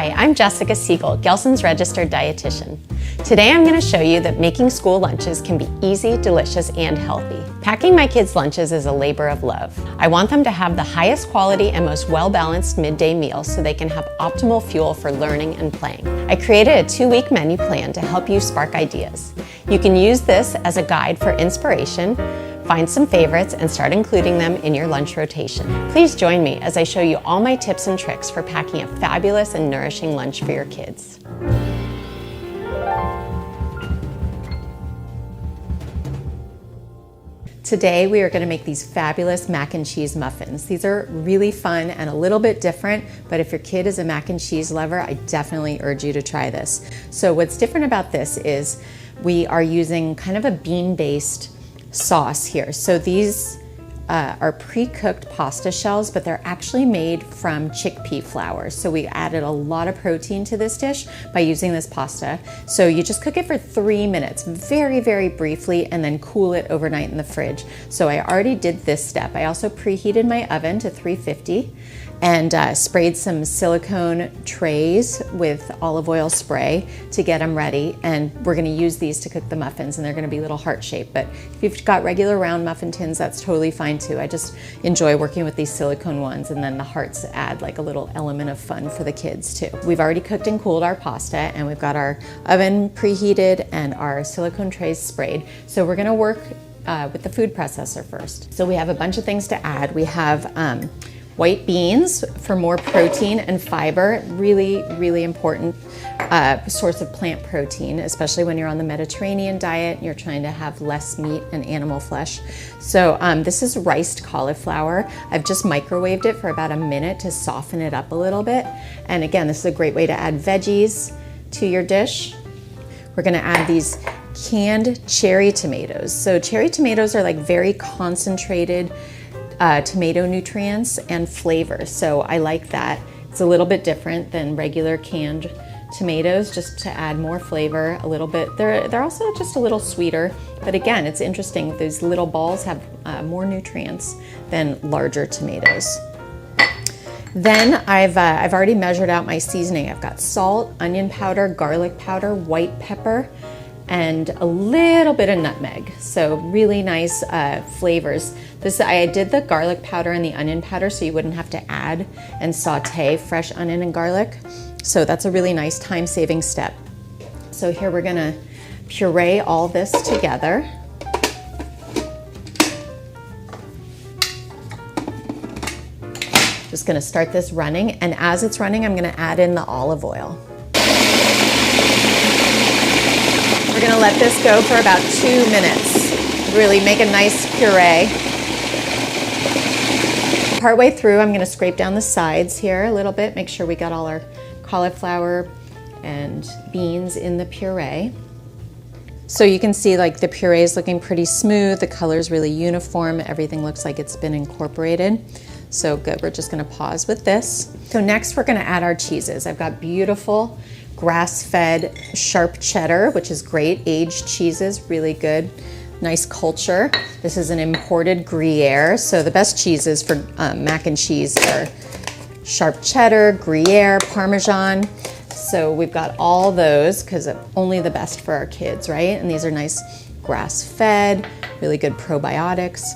Hi, I'm Jessica Siegel, Gelson's registered dietitian. Today I'm going to show you that making school lunches can be easy, delicious, and healthy. Packing my kids' lunches is a labor of love. I want them to have the highest quality and most well-balanced midday meal so they can have optimal fuel for learning and playing. I created a 2-week menu plan to help you spark ideas. You can use this as a guide for inspiration, find some favorites, and start including them in your lunch rotation. Please join me as I show you all my tips and tricks for packing a fabulous and nourishing lunch for your kids. Today we are going to make these fabulous mac and cheese muffins. These are really fun and a little bit different, but if your kid is a mac and cheese lover, I definitely urge you to try this. So what's different about this is we are using kind of a bean-based sauce here. So these are pre-cooked pasta shells, but they're actually made from chickpea flour. So we added a lot of protein to this dish by using this pasta. So you just cook it for 3 minutes, very, very briefly, and then cool it overnight in the fridge. So I already did this step. I also preheated my oven to 350 and sprayed some silicone trays with olive oil spray to get them ready. And we're gonna use these to cook the muffins, and they're gonna be little heart-shaped. But if you've got regular round muffin tins, that's totally fine too. I just enjoy working with these silicone ones, and then the hearts add like a little element of fun for the kids too. We've already cooked and cooled our pasta, and we've got our oven preheated and our silicone trays sprayed. So we're gonna work with the food processor first. So we have a bunch of things to add. We have white beans for more protein and fiber, really, really important source of plant protein, especially when you're on the Mediterranean diet and you're trying to have less meat and animal flesh. So this is riced cauliflower. I've just microwaved it for about a minute to soften it up a little bit. And again, this is a great way to add veggies to your dish. We're gonna add these canned cherry tomatoes. So cherry tomatoes are like very concentrated tomato nutrients and flavor, so I like that. It's a little bit different than regular canned tomatoes, just to add more flavor a little bit. They're also just a little sweeter, but again, it's interesting. These little balls have more nutrients than larger tomatoes. Then I've already measured out my seasoning. I've got salt, onion powder, garlic powder, white pepper, and a little bit of nutmeg. So really nice flavors. I did the garlic powder and the onion powder so you wouldn't have to add and saute fresh onion and garlic. So that's a really nice time-saving step. So here we're gonna puree all this together. Just gonna start this running, and as it's running, I'm gonna add in the olive oil. We're gonna let this go for about 2 minutes. Really make a nice puree. Partway through, I'm gonna scrape down the sides here a little bit, make sure we got all our cauliflower and beans in the puree. So you can see like the puree is looking pretty smooth, the color's really uniform, everything looks like it's been incorporated. So good, we're just gonna pause with this. So next we're gonna add our cheeses. I've got beautiful grass-fed sharp cheddar, which is great, aged cheeses, really good. Nice culture. This is an imported Gruyere. So the best cheeses for mac and cheese are sharp cheddar, Gruyere, Parmesan. So we've got all those because only the best for our kids, right? And these are nice grass-fed, really good probiotics.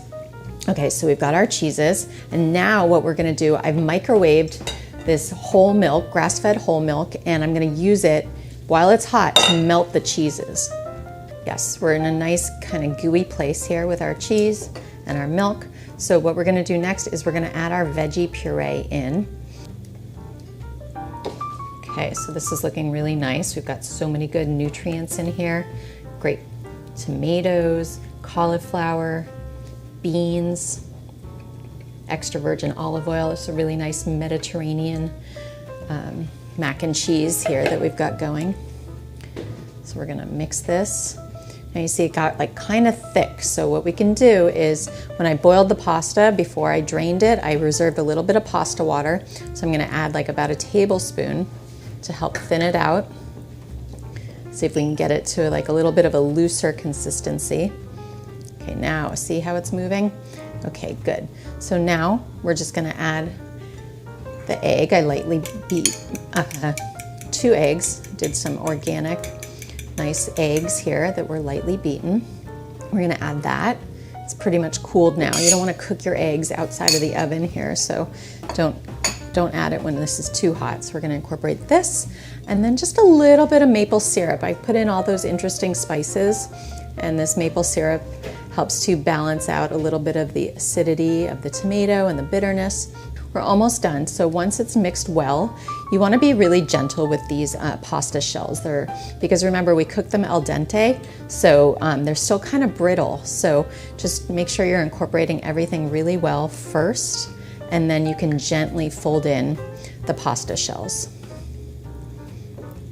Okay, so we've got our cheeses. And now what we're gonna do, I've microwaved this whole milk, grass-fed whole milk, and I'm gonna use it while it's hot to melt the cheeses. Yes, we're in a nice kind of gooey place here with our cheese and our milk. So what we're gonna do next is we're gonna add our veggie puree in. Okay, so this is looking really nice. We've got so many good nutrients in here. Great tomatoes, cauliflower, beans, extra virgin olive oil. It's a really nice Mediterranean mac and cheese here that we've got going. So we're gonna mix this. Now you see it got like kind of thick. So what we can do is when I boiled the pasta, before I drained it, I reserved a little bit of pasta water. So I'm gonna add like about a tablespoon to help thin it out. See if we can get it to like a little bit of a looser consistency. Okay, now see how it's moving? Okay, good. So now we're just gonna add the egg. I lightly beat 2 eggs. Did some organic, nice eggs here that were lightly beaten. We're gonna add that. It's pretty much cooled now. You don't wanna cook your eggs outside of the oven here, so don't add it when this is too hot. So we're gonna incorporate this, and then just a little bit of maple syrup. I put in all those interesting spices, and this maple syrup helps to balance out a little bit of the acidity of the tomato and the bitterness. We're almost done. So once it's mixed well, you want to be really gentle with these pasta shells. Because remember, we cook them al dente, so they're still kind of brittle. So just make sure you're incorporating everything really well first, and then you can gently fold in the pasta shells.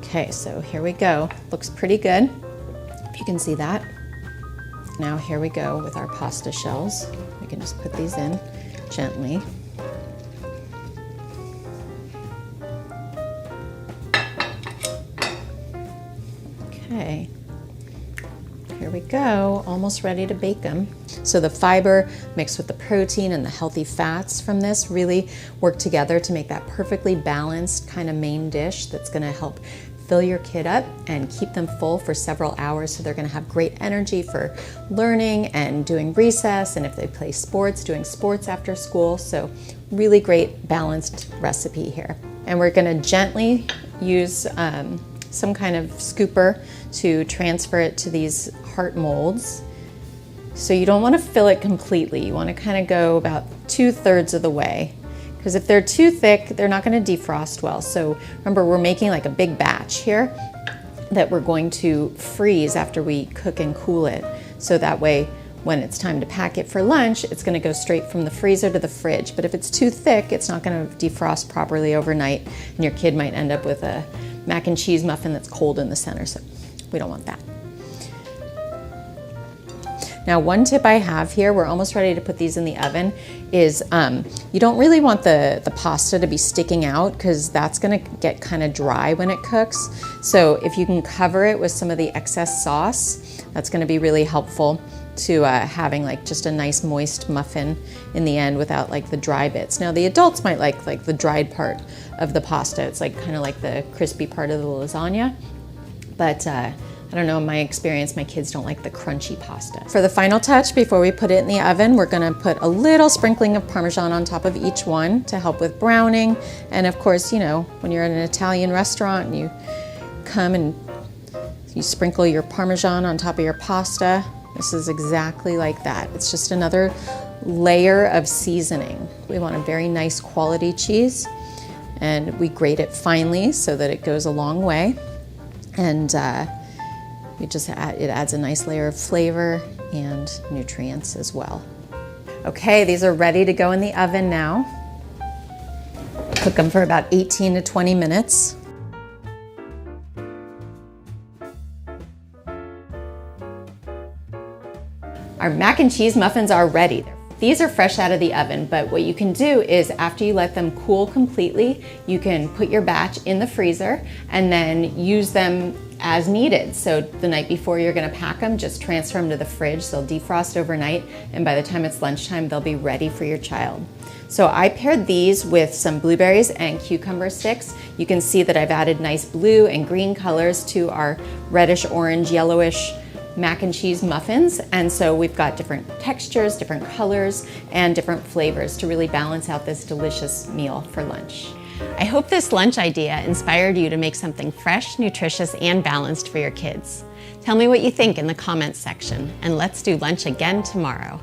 Okay, so here we go. Looks pretty good, if you can see that. Now here we go with our pasta shells. We can just put these in gently. Okay, here we go, almost ready to bake them. So the fiber mixed with the protein and the healthy fats from this really work together to make that perfectly balanced kind of main dish that's gonna help fill your kid up and keep them full for several hours, so they're gonna have great energy for learning and doing recess, and if they play sports, doing sports after school. So really great balanced recipe here. And we're gonna gently use some kind of scooper to transfer it to these heart molds. So you don't want to fill it completely. You want to kind of go about 2/3 of the way, because if they're too thick, they're not going to defrost well. So remember, we're making like a big batch here that we're going to freeze after we cook and cool it. So that way, when it's time to pack it for lunch, it's going to go straight from the freezer to the fridge. But if it's too thick, it's not going to defrost properly overnight, and your kid might end up with a mac and cheese muffin that's cold in the center, so we don't want that. Now, one tip I have here, we're almost ready to put these in the oven, is you don't really want the pasta to be sticking out, because that's gonna get kind of dry when it cooks. So if you can cover it with some of the excess sauce, that's gonna be really helpful to having like just a nice moist muffin in the end without like the dry bits. Now the adults might like the dried part of the pasta. It's like kind of like the crispy part of the lasagna, but I don't know, in my experience, my kids don't like the crunchy pasta. For the final touch, before we put it in the oven, we're gonna put a little sprinkling of Parmesan on top of each one to help with browning. And of course, you know, when you're at an Italian restaurant and you come and you sprinkle your Parmesan on top of your pasta, this is exactly like that. It's just another layer of seasoning. We want a very nice quality cheese, and we grate it finely so that it goes a long way. And it adds a nice layer of flavor and nutrients as well. Okay, these are ready to go in the oven now. Cook them for about 18 to 20 minutes. Our mac and cheese muffins are ready. These are fresh out of the oven, but what you can do is after you let them cool completely, you can put your batch in the freezer and then use them as needed. So the night before you're gonna pack them, just transfer them to the fridge. They'll defrost overnight, and by the time it's lunchtime, they'll be ready for your child. So I paired these with some blueberries and cucumber sticks. You can see that I've added nice blue and green colors to our reddish, orange, yellowish mac and cheese muffins. And so we've got different textures, different colors, and different flavors to really balance out this delicious meal for lunch. I hope this lunch idea inspired you to make something fresh, nutritious, and balanced for your kids. Tell me what you think in the comments section, and let's do lunch again tomorrow.